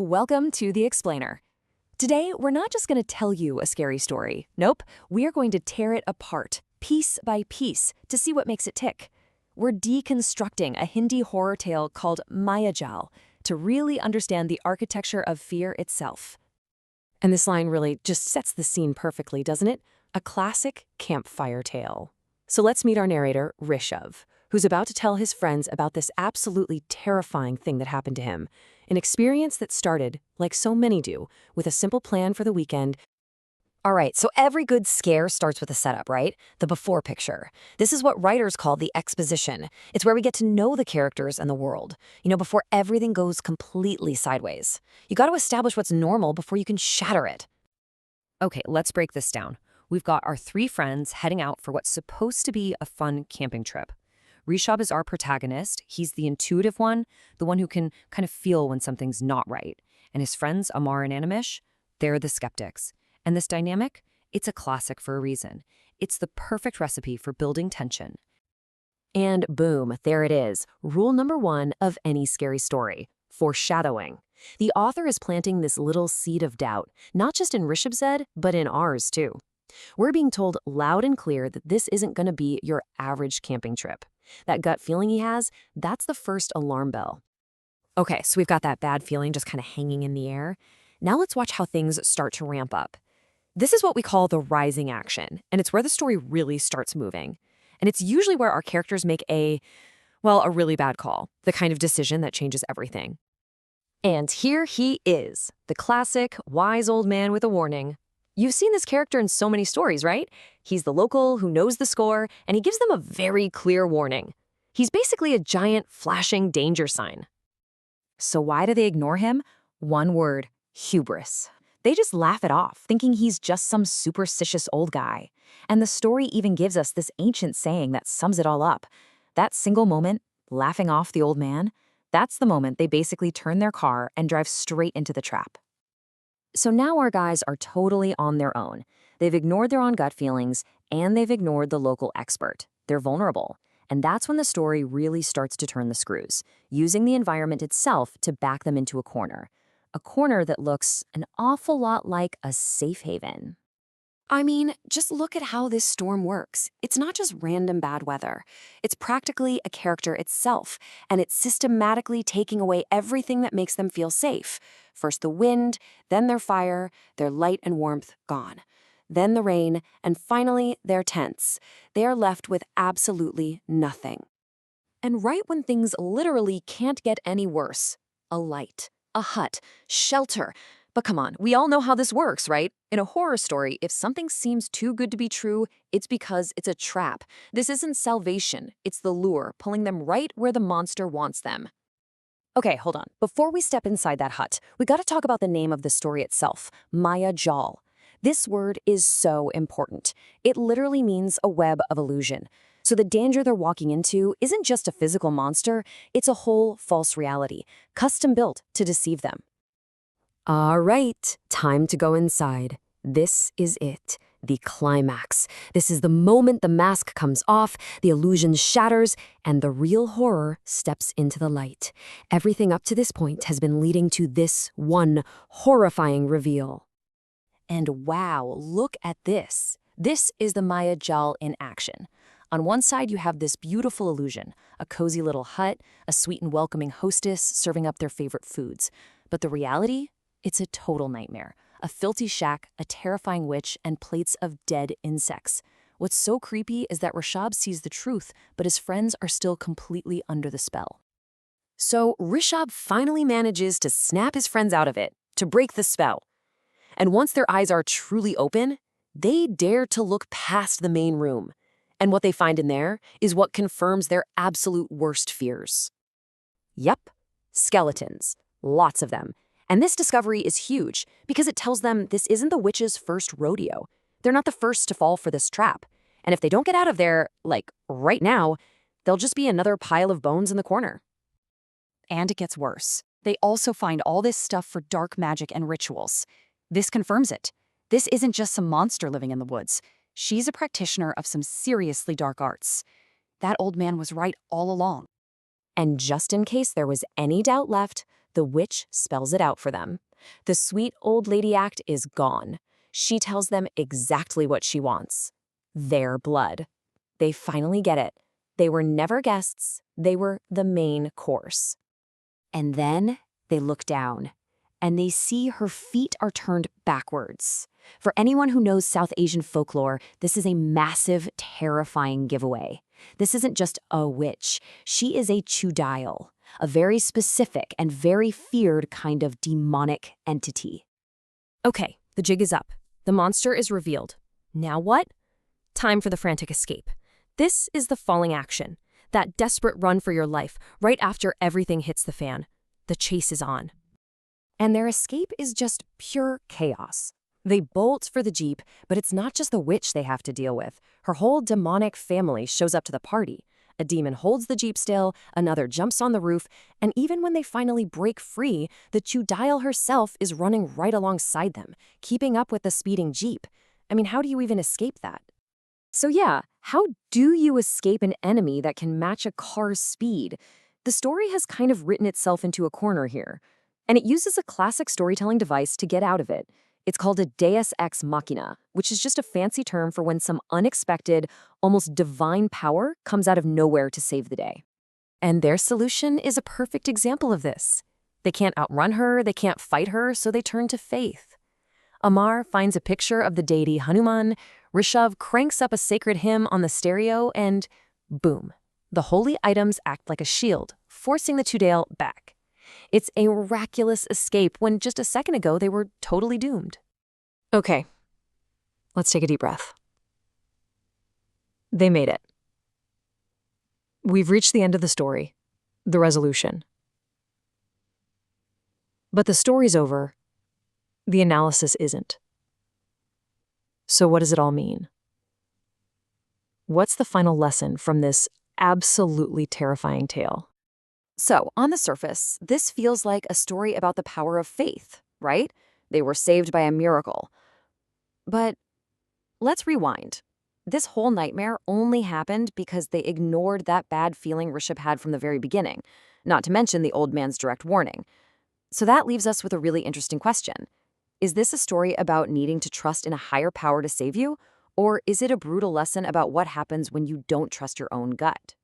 Welcome to The Explainer. Today, we're not just going to tell you a scary story. Nope, we are going to tear it apart, piece by piece, to see what makes it tick. We're deconstructing a Hindi horror tale called MayaJaal to really understand the architecture of fear itself. And this line really just sets the scene perfectly, doesn't it? A classic campfire tale. So let's meet our narrator, Rishabh, who's about to tell his friends about this absolutely terrifying thing that happened to him. An experience that started, like so many do, with a simple plan for the weekend. All right, so every good scare starts with a setup, right? The before picture. This is what writers call the exposition. It's where we get to know the characters and the world, before everything goes completely sideways. You got to establish what's normal before you can shatter it. Okay, let's break this down. We've got our three friends heading out for what's supposed to be a fun camping trip. Rishabh is our protagonist. He's the intuitive one, the one who can kind of feel when something's not right. And his friends, Amar and Animesh, they're the skeptics. And this dynamic, it's a classic for a reason. It's the perfect recipe for building tension. And boom, there it is. Rule number 1 of any scary story: foreshadowing. The author is planting this little seed of doubt, not just in Rishabh's head, but in ours too. We're being told loud and clear that this isn't going to be your average camping trip. That gut feeling he has, that's the first alarm bell. Okay, so we've got that bad feeling just kind of hanging in the air. Now let's watch how things start to ramp up. This is what we call the rising action, and it's where the story really starts moving. And it's usually where our characters make a really bad call, the kind of decision that changes everything. And here he is, the classic wise old man with a warning. You've seen this character in so many stories, right? He's the local who knows the score, and he gives them a very clear warning. He's basically a giant flashing danger sign. So why do they ignore him? One word: hubris. They just laugh it off, thinking he's just some superstitious old guy. And the story even gives us this ancient saying that sums it all up. That single moment, laughing off the old man, that's the moment they basically turn their car and drive straight into the trap. So now our guys are totally on their own. They've ignored their own gut feelings, and they've ignored the local expert. They're vulnerable. And that's when the story really starts to turn the screws, using the environment itself to back them into a corner. A corner that looks an awful lot like a safe haven. I mean, just look at how this storm works. It's not just random bad weather. It's practically a character itself, and it's systematically taking away everything that makes them feel safe. First the wind, then their fire, their light and warmth gone. Then the rain, and finally their tents. They are left with absolutely nothing. And right when things literally can't get any worse, a light, a hut, shelter. But come on, we all know how this works, right? In a horror story, if something seems too good to be true, it's because it's a trap. This isn't salvation, it's the lure, pulling them right where the monster wants them. Okay, hold on. Before we step inside that hut, we gotta talk about the name of the story itself, MayaJaal. This word is so important. It literally means a web of illusion. So the danger they're walking into isn't just a physical monster, it's a whole false reality, custom built to deceive them. All right, time to go inside. This is it, the climax. This is the moment the mask comes off, the illusion shatters, and the real horror steps into the light. Everything up to this point has been leading to this one horrifying reveal. And wow, look at this. This is the MayaJaal in action. On one side, you have this beautiful illusion, a cozy little hut, a sweet and welcoming hostess serving up their favorite foods. But the reality? It's a total nightmare. A filthy shack, a terrifying witch, and plates of dead insects. What's so creepy is that Rishabh sees the truth, but his friends are still completely under the spell. So Rishabh finally manages to snap his friends out of it, to break the spell. And once their eyes are truly open, they dare to look past the main room. And what they find in there is what confirms their absolute worst fears. Yep, skeletons. Lots of them. And this discovery is huge because it tells them this isn't the witch's first rodeo. They're not the first to fall for this trap. And if they don't get out of there, right now, they'll just be another pile of bones in the corner. And it gets worse. They also find all this stuff for dark magic and rituals. This confirms it. This isn't just some monster living in the woods. She's a practitioner of some seriously dark arts. That old man was right all along. And just in case there was any doubt left, The witch spells it out for them. The sweet old lady act is gone. She tells them exactly what she wants. Their blood. They finally get it. They were never guests. They were the main course. And then they look down, and they see her feet are turned backwards. For anyone who knows South Asian folklore, this is a massive, terrifying giveaway. This isn't just a witch. She is a chudayal, a very specific and very feared kind of demonic entity. Okay, the jig is up. The monster is revealed. Now what? Time for the frantic escape. This is the falling action. That desperate run for your life, right after everything hits the fan. The chase is on. And their escape is just pure chaos. They bolt for the jeep, but it's not just the witch they have to deal with. Her whole demonic family shows up to the party. A demon holds the jeep still, another jumps on the roof, and even when they finally break free, the chudayal herself is running right alongside them, keeping up with the speeding jeep. I mean, how do you even escape that? So yeah, how do you escape an enemy that can match a car's speed? The story has kind of written itself into a corner here, and it uses a classic storytelling device to get out of it. It's called a deus ex machina, which is just a fancy term for when some unexpected, almost divine power comes out of nowhere to save the day. And their solution is a perfect example of this. They can't outrun her, they can't fight her, so they turn to faith. Amar finds a picture of the deity Hanuman, Rishabh cranks up a sacred hymn on the stereo, and boom, the holy items act like a shield, forcing the chudayal back. It's a miraculous escape when just a second ago they were totally doomed. Okay, let's take a deep breath. They made it. We've reached the end of the story, the resolution. But the story's over. The analysis isn't. So what does it all mean? What's the final lesson from this absolutely terrifying tale? So, on the surface, this feels like a story about the power of faith, right? They were saved by a miracle. But let's rewind. This whole nightmare only happened because they ignored that bad feeling Rishabh had from the very beginning, not to mention the old man's direct warning. So that leaves us with a really interesting question. Is this a story about needing to trust in a higher power to save you? Or is it a brutal lesson about what happens when you don't trust your own gut?